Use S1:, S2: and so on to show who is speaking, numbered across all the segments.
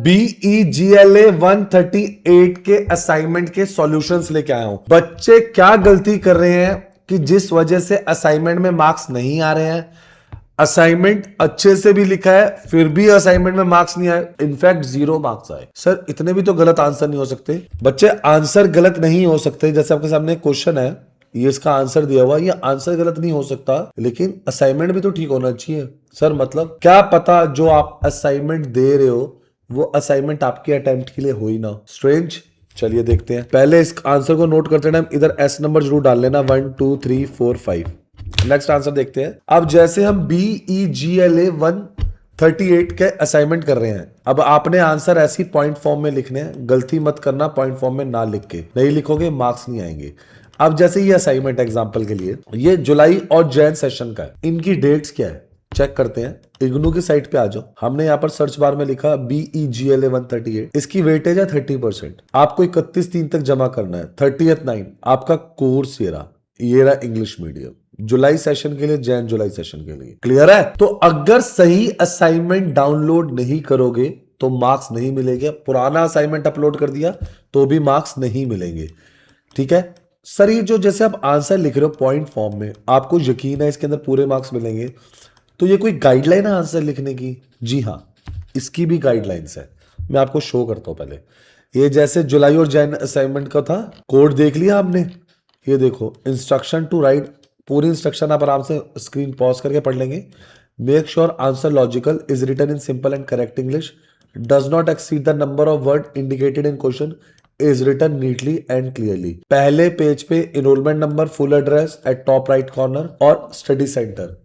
S1: BEGLA 138 के assignment के solutions लेके आया हूं। बच्चे क्या गलती कर रहे हैं कि जिस वजह से असाइनमेंट में मार्क्स नहीं आ रहे हैं। असाइनमेंट अच्छे से भी लिखा है फिर भी असाइनमेंट में मार्क्स नहीं आए, इनफैक्ट 0 मार्क्स आए। सर इतने भी तो गलत आंसर नहीं हो सकते। बच्चे आंसर गलत नहीं हो सकते। जैसे आपके सामने क्वेश्चन है, ये इसका आंसर दिया हुआ, ये आंसर गलत नहीं हो सकता, लेकिन असाइनमेंट भी तो ठीक होना चाहिए। सर मतलब क्या पता जो आप असाइनमेंट दे रहे हो वो असाइनमेंट आपके अटेम्प्ट के लिए हो ही ना। स्ट्रेंज। चलिए देखते हैं। पहले इस आंसर को नोट करते टाइम इधर एस नंबर जरूर डाल लेना, 1 2 3 4 5। नेक्स्ट आंसर देखते हैं। अब जैसे हम BEGLA 138 के असाइनमेंट कर रहे हैं, अब आपने आंसर ऐसी पॉइंट फॉर्म में लिखने हैं। गलती मत करना, पॉइंट फॉर्म में ना लिख के, नहीं लिखोगे मार्क्स नहीं आएंगे। अब जैसे ये असाइनमेंट एग्जांपल के लिए ये जुलाई और जैन सेशन का है, इनकी डेट्स क्या है चेक करते हैं। इग्नू की साइट पे आ जाओ। हमने यहाँ पर सर्च बार में लिखा BEGLA 138, इसकी वेटेज है 30%। आपको 31/3 तक जमा करना है। 30/9 आपका कोर्स ये रहा इंग्लिश मीडियम जुलाई सेशन के लिए, जैन जुलाई सेशन के लिए। क्लियर है? तो अगर सही असाइनमेंट डाउनलोड नहीं करोगे तो मार्क्स नहीं मिलेंगे। पुराना असाइनमेंट अपलोड कर दिया तो भी मार्क्स नहीं मिलेंगे। ठीक है सर, ये जो जैसे आप आंसर लिख रहे हो पॉइंट फॉर्म में, आपको यकीन है इसके अंदर पूरे मार्क्स मिलेंगे, तो ये कोई गाइडलाइन है आंसर लिखने की? जी हाँ, इसकी भी गाइडलाइंस है। मैं आपको शो करता हूं पहले। ये जैसे जुलाई और जैन असाइनमेंट का था, कोड देख लिया आपने? ये देखो, इंस्ट्रक्शन टू राइट, पूरी इंस्ट्रक्शन आप आराम से स्क्रीन पॉज करके पढ़ लेंगे। Make sure answer logical is written in simple and correct English, does not exceed the number of word indicated in question, is written neatly and clearly. पहले page पे enrolment number, full address at top right corner और study centre.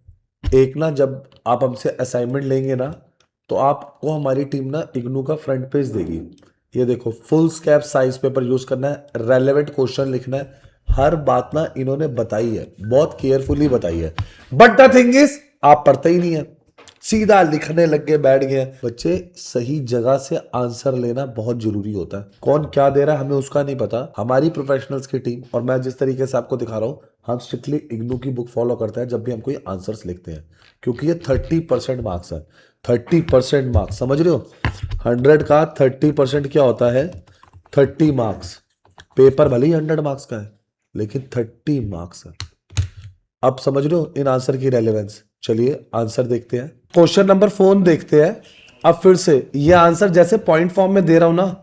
S1: एक ना जब आप हमसे assignment लेंगे ना तो आपको हमारी टीम ना इग्नू का फ्रंट पेज देगी। ये देखो, फुल स्कैप साइज पेपर यूज करना है, रेलेवेंट क्वेश्चन लिखना है। हर बात ना इन्होंने बताई है, बहुत केयरफुली बताई है, बट द थिंग इज आप पढ़ते ही नहीं है, सीधा लिखने लग के बैठ गए। बच्चे सही जगह से आंसर लेना बहुत जरूरी होता है। कौन क्या दे रहा है हमें उसका नहीं पता। हमारी प्रोफेशनल्स की टीम और मैं जिस तरीके से आपको दिखा रहा हूं, हम स्ट्रिक्टली इग्नू की बुक फॉलो करते हैं जब भी हम कोई आंसर्स लिखते हैं, क्योंकि ये 30% मार्क्स है। 30% मार्क्स, समझ रहे हो? 100 का 30% क्या होता है? 30 मार्क्स। पेपर भले ही 100 मार्क्स का है लेकिन 30 मार्क्स है। अब समझ रहे हो इन आंसर की रेलेवेंस। चलिए आंसर देखते हैं। क्वेश्चन नंबर 4 देखते हैं। अब फिर से ये आंसर जैसे पॉइंट फॉर्म में दे रहा हूं ना,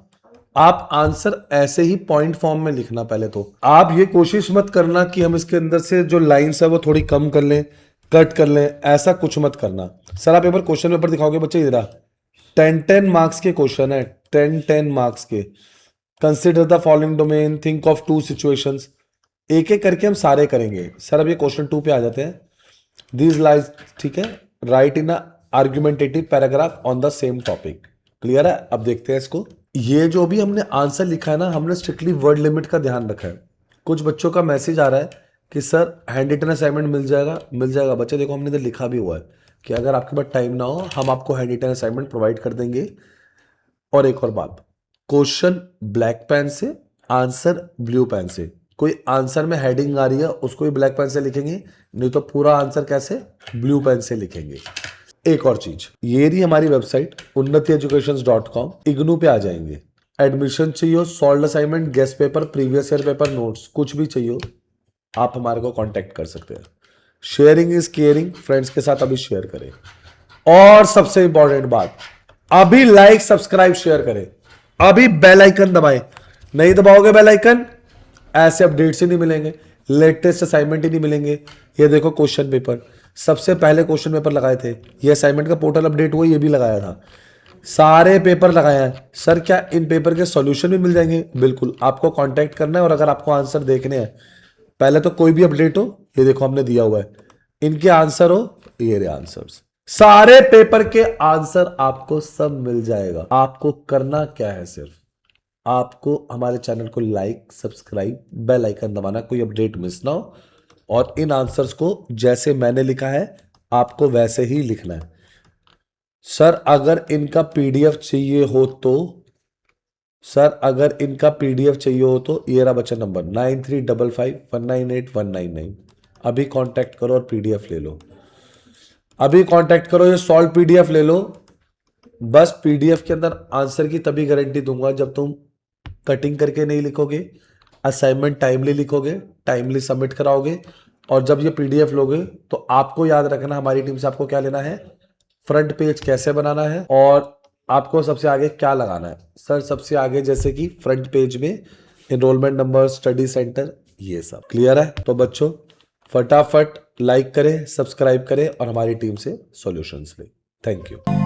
S1: आप आंसर ऐसे ही पॉइंट फॉर्म में लिखना। पहले तो आप ये कोशिश मत करना कि हम इसके अंदर से जो लाइंस है वो थोड़ी कम कर लें, कट कर लें, ऐसा कुछ मत करना। सर आप एक बार क्वेश्चन पेपर दिखाओगे बच्चे? इधर 10 मार्क्स के क्वेश्चन है, 10 मार्क्स के। Consider the following domain, think of 2 situations. एक एक करके हम सारे करेंगे। सर अब ये क्वेश्चन 2 पे आ जाते हैं। दीज लाइज, ठीक है, right in argumentative paragraph on the same topic. Clear है? अब देखते हैं इसको। ये जो भी हमने आंसर लिखा है ना, हमने स्ट्रिक्टली वर्ड लिमिट का ध्यान रखा है। कुछ बच्चों का मैसेज आ रहा है कि सर हैंड रिटन असाइनमेंट मिल जाएगा। मिल जाएगा बच्चे, देखो हमने इधर लिखा भी हुआ है कि अगर आपके पास टाइम ना हो हम आपको हैंड रिटन असाइनमेंट प्रोवाइड कर देंगे। और एक और बात, क्वेश्चन ब्लैक पेन से, आंसर ब्लू पेन से। कोई आंसर में हेडिंग आ रही है उसको भी ब्लैक पेन से लिखेंगे, नहीं तो पूरा आंसर कैसे? ब्लू पेन से लिखेंगे। एक और चीज, ये रही हमारी वेबसाइट unnatieducations.com। इग्नू पे आ जाएंगे। एडमिशन चाहिए, solve assignment, guest paper, previous year paper, notes, कुछ भी चाहिए आप हमारे को कांटेक्ट कर सकते हैं। शेयरिंग इज केयरिंग, फ्रेंड्स के साथ अभी शेयर करें। और सबसे इंपॉर्टेंट बात, अभी लाइक सब्सक्राइब शेयर करें, अभी बेल आइकन दबाएं। नहीं दबाओगे बेल आइकन, ऐसे अपडेट्स ही नहीं मिलेंगे, लेटेस्ट असाइनमेंट ही नहीं मिलेंगे। ये देखो क्वेश्चन पेपर, सबसे पहले क्वेश्चन पेपर लगाए थे, ये असाइनमेंट का पोर्टल अपडेट हुआ, ये भी लगाया था, सारे पेपर लगाए हैं। सर क्या इन पेपर के सॉल्यूशन भी मिल जाएंगे? बिल्कुल, आपको कांटेक्ट करना है। और अगर आपको आंसर देखने हैं, पहले तो कोई भी अपडेट हो, ये देखो हमने दिया हुआ है, इनके आंसर हो, ये रहे आंसर्स, सारे पेपर के आंसर आपको सब मिल जाएगा। आपको करना क्या है? सिर्फ आपको हमारे चैनल को लाइक, सब्सक्राइब, बेल आइकन दबाना, कोई अपडेट मिस ना हो। और इन आंसर्स को जैसे मैंने लिखा है आपको वैसे ही लिखना है। सर अगर इनका पीडीएफ चाहिए हो तो, सर अगर इनका पीडीएफ चाहिए हो तो ये रहा बच्चा नंबर 9355198199। अभी कांटेक्ट करो और पीडीएफ ले लो। अभी कांटेक्ट करो, ये सॉल्व पीडीएफ ले लो। बस पीडीएफ के अंदर आंसर की तभी गारंटी दूंगा जब तुम कटिंग करके नहीं लिखोगे, असाइनमेंट टाइमली लिखोगे, टाइमली सबमिट कराओगे, और जब ये पीडीएफ लोगे तो आपको याद रखना हमारी टीम से आपको क्या लेना है, फ्रंट पेज कैसे बनाना है और आपको सबसे आगे क्या लगाना है। सर सबसे आगे जैसे कि फ्रंट पेज में एनरोलमेंट नंबर, स्टडी सेंटर, ये सब क्लियर है। तो बच्चों फटाफट लाइक करें, सब्सक्राइब करें और हमारी टीम से सॉल्यूशंस लें। Thank you.